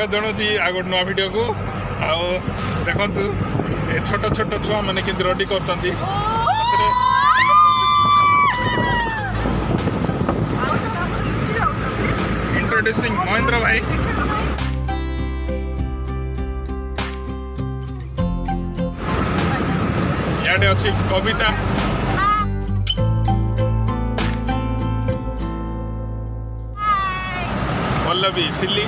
स्वागत जनाऊँगी आ गोटे नुआ भिड को देखु ए छोट छोट छुआ मैंने केमती रेडी कर इंट्रोड्यूसिंग महेंद्र भाई याडे अच्छी कविता पल्लवी सिल्ली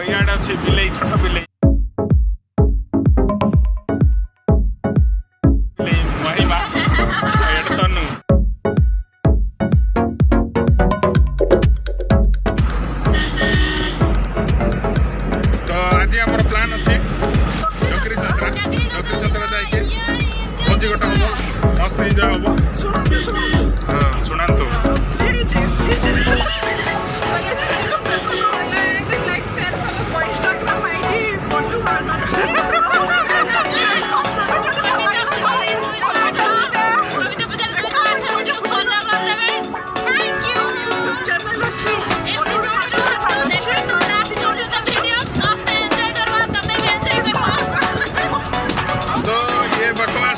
याडे अच्छी बिलई छोट बिलई महिमा तनु तो आज आम प्लान अच्छे दोकरीचंचरा जाइए भोजी गोटे हम मस्त एंजय हम हाँ शुणु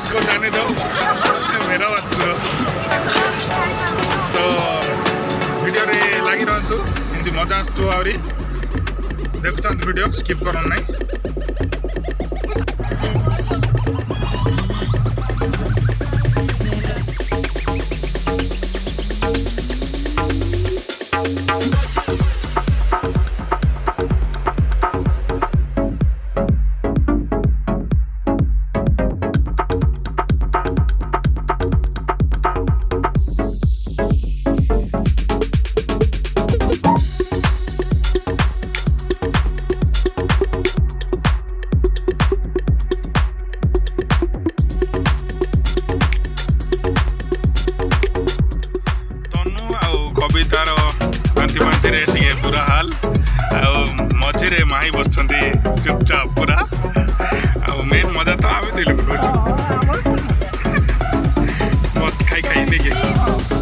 को जाने दो मेरा बच्चों तो वीडियो रे लगी रहतु एमती मजा आसतु आहरी देखुता वीडियो स्किप कर नहीं कवितार बांति बांति पूरा हाल मझे माही बस चुपचाप पूरा मेन मजा तो आम दिल मत खाई खाई नहीं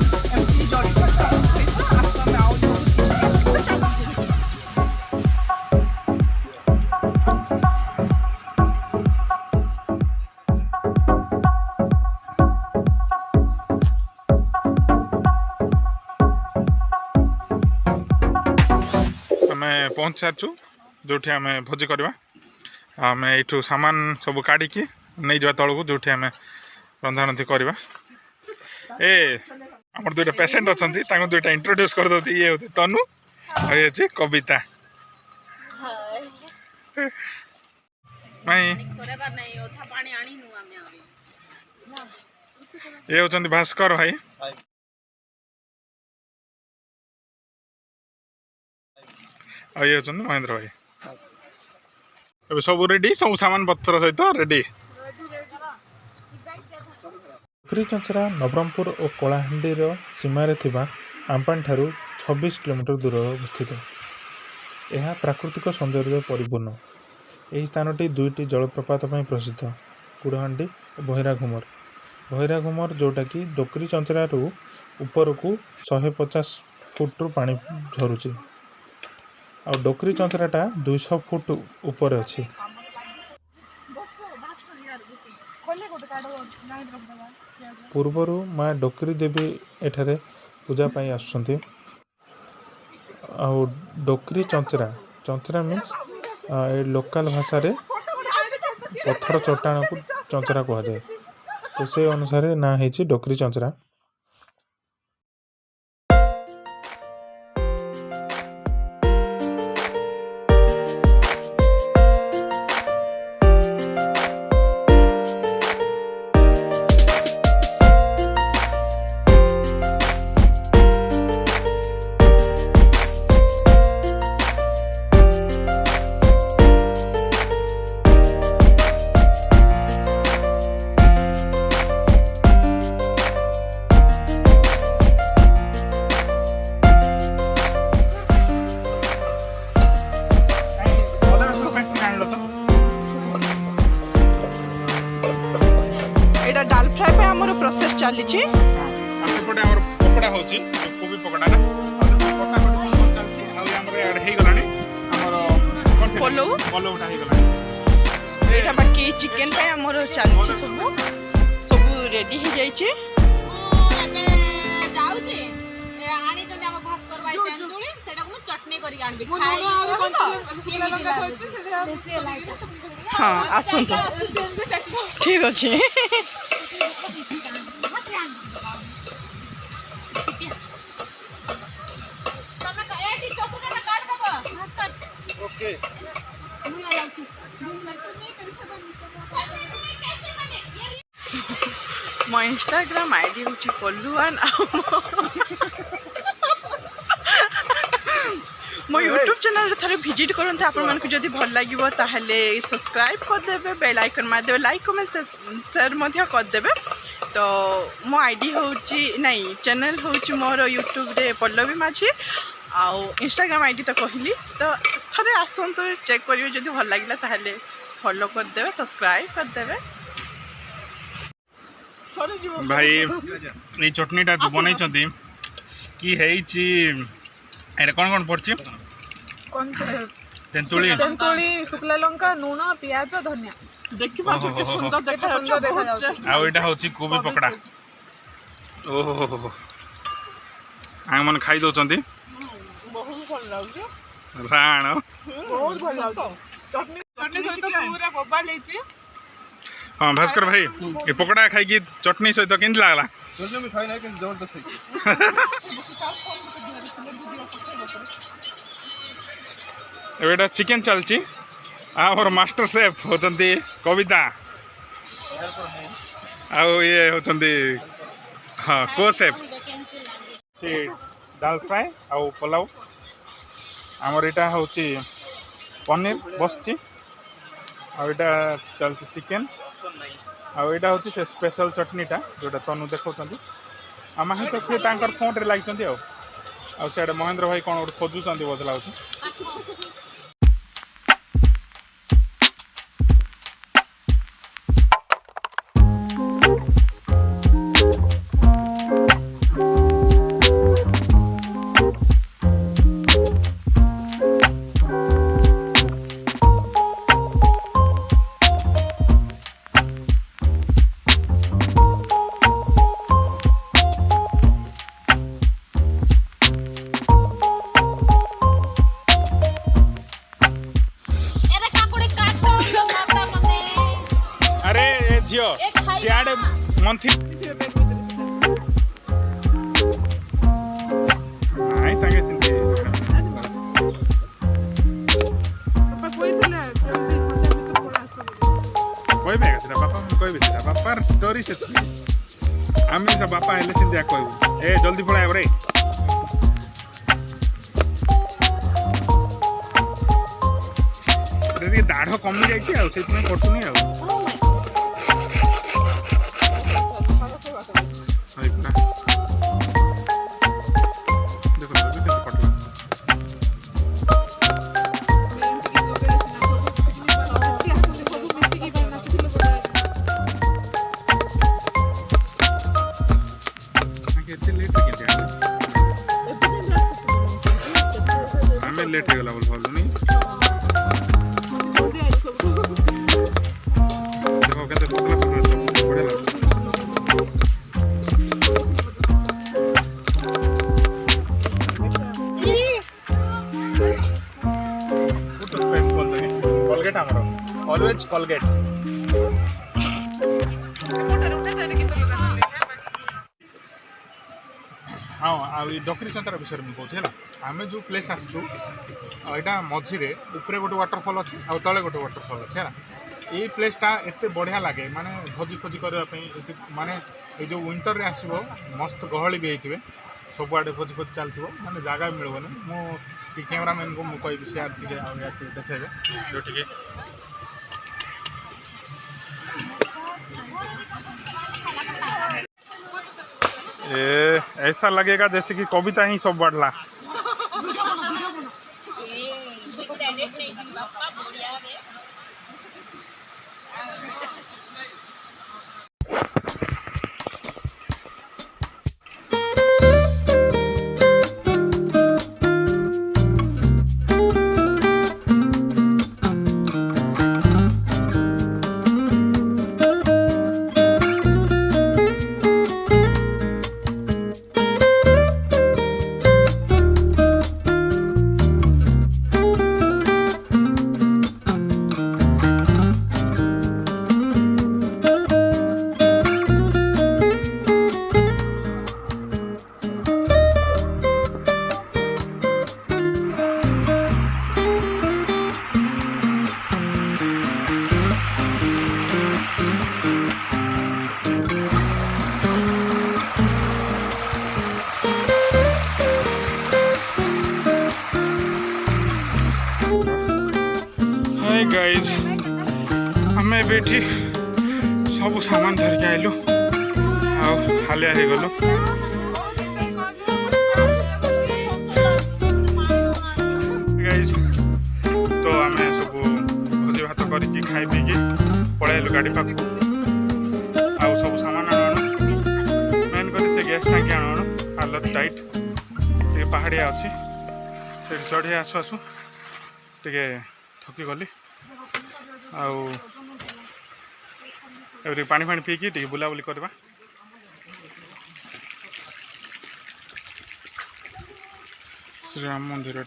पहुँच सारचु जो आम भोजी करवा आम यू सामान सब काढ़ी नहीं जा तौक जो आम रंधारंधि करवा ए आम दुईटा पेसेंट अच्छा दुईटा इंट्रोड्यूस कर दे ये हूँ तनु ये हूँ कविता ये हूँ भास्कर भाई ये हूँ महेंद्र भाई अब सब रेडी सब सामान पत्र सहित रेडी दोकरीचंचरा नवरंगपुर और कलाहांडी सीमार आंपानी ठारू 26 किलोमीटर दूर अवस्थित यह प्राकृतिक सौंदर्य परिपूर्ण यह स्थानटी दुईटी जलप्रपात प्रसिद्ध कुड़हांडी और बहिरा घुमर जोटा कि दोकरीचंचरा ऊपर को 150 फुट पानी झरुची और दोकरीचंचराटा 200 फुट ऊपर अच्छी पूर्वर माँ डोकरी देवी एठारे पूजा पाई आसुछंती डोकरीचंचरा चंचरा मीन्स लोकल भाषा रे पत्थर चट्टाण को चंचरा कह जाए तो से अनुसार ना है डोकरीचंचरा डाल फ्राई पे हमर प्रोसेस चली छी सेपटे हमर पकोड़ा होची कोबी कोबी पकोड़ा ना पकोड़ा चलछि आ हमरे ऐड हे गलानी हमरो पलो पलोटा हे गलानी एटा बाकी चिकन पे हमरो चलछि सब रेडी हे जाय छै एबे जाउ छै आनी जने हम भास्कर भाई तेंतुली सेटा को चटनी करी आनबी खाई और सुखला लंका होइछ से चटनी करी हां आसन तो ठीक अछि ओके मो इंस्टाग्राम आईडी होची कोल्लुआन मो यूट्यूब चैनल थरे विजिट करन था आपन मन को जदी भल लागिवो ताहले सब्सक्राइब कर देबे बेल आइकन मार देबे लाइक कमेंट शेयर मध्य कर देबे तो मो आईडी होची नहीं चैनल होची मोर यूट्यूब रे पल्लवी माझी आउ इंस्टाग्राम आईडी तो कहली तो थरे आसन तो चेक करियो जदी भल लागिला ताहले फॉलो कर देबे सब्सक्राइब कर देबे भाई ये चटनीटा जो बनै छथि की हेछि एरे कोन पड़छि कौन तेंतुली शुक्ला लंका नून पियाज धनिया देखिबा केते सुंदर देखा जाउछ आ एटा होछि कोबी पकोड़ा ओहो आ मन खाई दो चंदी बहुत भल लागछ राण बहुत भल लागछ चटनी सहित पूरा बोबा लेछि हाँ भास्कर भाई ये पकोड़ा खाई की चटनी सहित केंति लागला में खाई ना कि जबरदस्त एटा चिकन चलची आमर मास्टर शेफ होचंती कविता आउ ये होचंती हाँ को शेफ से दाल फ्राई आउ पुलाव आमर एटा होची पनीर बसची आउ एटा चलची चिकन आउ एटा होची से स्पेशल चटनीटा जोटा तनु देखौचंती आमा ही तो से तांकर फोन रे लागचंती आउ से महेंद्र भाई कौन खोजुचंती बदला होची झियो सियाड़े मंथी नाइ तांगे चिंते पापा कोई थिला जल्दी संध्या में तो पड़ा आसो कोई बेगा सेटा बापा कोई बेटा बापार स्टोरी से आमी से बापा हेले चिंते कहबो ए जल्दी पळाय रे रे दाढ़ कमी जाई छी आ सेतमे करतुनी आ लेट हो गला बोल भलुनी देखो केते पतला पतला सब बढे लागो टूथपेस्ट बोल दे कोलगेट हमरो ऑलवेज कोलगेट हाँ आ डकरीचंद्र विषय में कहूँ है आम जो प्लेस आसचु यहाँ मझे ऊपर गोटे वाटरफल अच्छे आ तले गोटे वाटरफल अच्छे है ये प्लेसटा एत बढ़िया लगे माने भोजी खोजी करने माने ये जो विंटर रे आसो मस्त गहली भी होते सबुआड़े भोजी खोजी चलती माने जगह भी मिलबनी मु कैमरामैन को मुझे कह सेयार टे देखेबे जो टे ऐसा लगेगा जैसे कि कविता ही सब बढ़ला ये सब सामान धरिक आइलु हालिया हो गलु तो आम सब भोजी भात करके खाई पी पलैलु गाड़ी पाक आउ सब सामान आण मेन कर से गैस टाँकी आण हालत टाइट टे पहाड़िया अच्छी से चढ़ी आसु आसु टे थकी गली आउ पानी फाणी पीकी टे बुलाबुली करवा श्रीराम मंदिर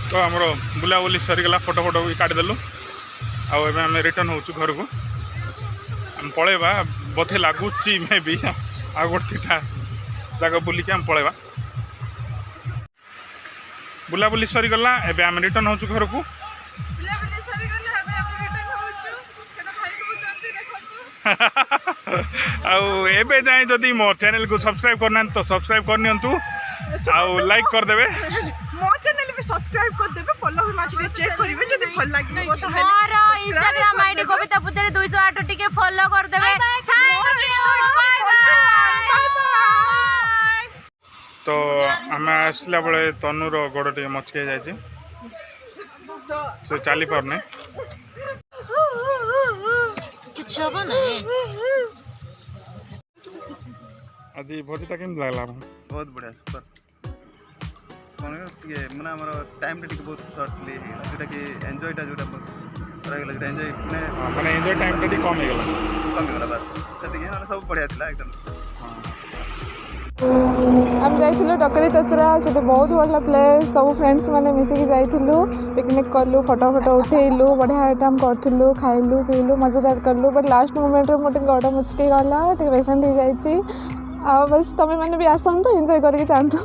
तो आमर बुलाबुली सरीगला फोटो फोटो भी काटिदेलु आम रिटर्न हो घर को आम पलैबा बोधे लगुच मे भी आ गोटा जगह बुलिक आम पलैबा बुलाबुली सरीगला एबे आम रिटर्न हो घर को आबे जाए जदि मो चैनल को सब्सक्राइब करना तो सब्सक्राइब करनी आउ लाइक करदेवे मो चैनल भी सब्सक्राइब कर देबे फॉलो भी माछे चेक करिवे जदि भल लागिबो त मोर इंस्टाग्राम आईडी कविता पुतले 208 टिके फॉलो कर देबे थैंक यू बाय बाय। तो आम आसला बेले तनुर गोड़ टे मचके जाए से चली पारने किछ हो नहीं आज भोजीटा केम लागला बहुत बढ़िया सुपर कौन टे मैंने आम टाइम बहुत सर्टली जोटा कि एंजॉयटा जोटा रहा एंजॉय मैंने एंजॉय टाइम टे कम कमीगला बस से सब बढ़िया था एकदम आम जाइलु डकरीचंचरा से बहुत बढ़िया प्लेस सब फ्रेंड्स मैंने मिसिकी जाइलु पिकनिक कलु फोटो फोटो उठेलु बढ़िया आइटम करूँ खाइलु पीलु मजादार कलु बट लास्ट मोमेंट रे मोटे गड़ मुचके गला पेसेंट हो जाइए बस तुम मैंने भी आसतु एंजॉय करके जातु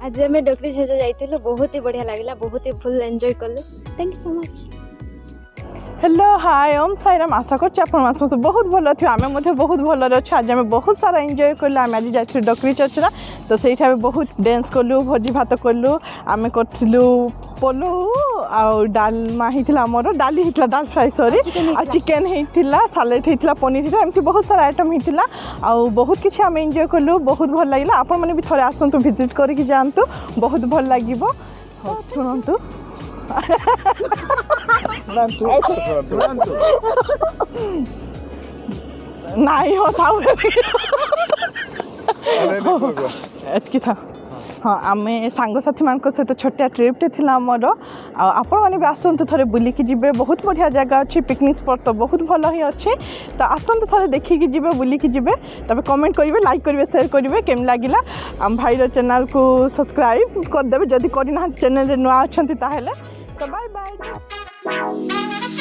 आज आम डकरी छेज जाइलु बहुत ही बढ़िया लगे बहुत ही फुल एंजॉय कलु thank you so much. Hello hi Om Sairam आशा कर समस्त बहुत भल थी आम बहुत भल अच्छे आज आम बहुत सारा एंजॉय कलु आम आज जाइलु डकरीचंचरा तो सही बहुत डांस कलु भोजी भात कलु आम करूँ पलू आ डालमा होता आमर डाली होता डाल फ्राए सॉरी आ चिकेन होता सालेड होता पनीर होता एमती बहुत सारा आइटम होता आ बहुत किसी आम एंजॉय कलु बहुत भल लगे आपण मैंने भी थोड़े आसतु विजिट करके जातु बहुत भल लगे शुणु नहीं होता एतकी था हाँ आम सांगसाथी मान सहित छोटिया ट्रिप्टे थी आमर आपण मैंने भी आसतु थे बुलिकी जी बहुत बढ़िया जगह अच्छी पिकनिक स्पॉट तो बहुत भल ही अच्छे तो आसतु थे देखिकी जी बुलिकी जी तब कमेंट करेंगे लाइक करेंगे शेयर करेंगे केम लगिला आम भाईर चैनल को सब्सक्राइब करदे जदि करना चैनल नुआ अच्छा तो बाय बाय।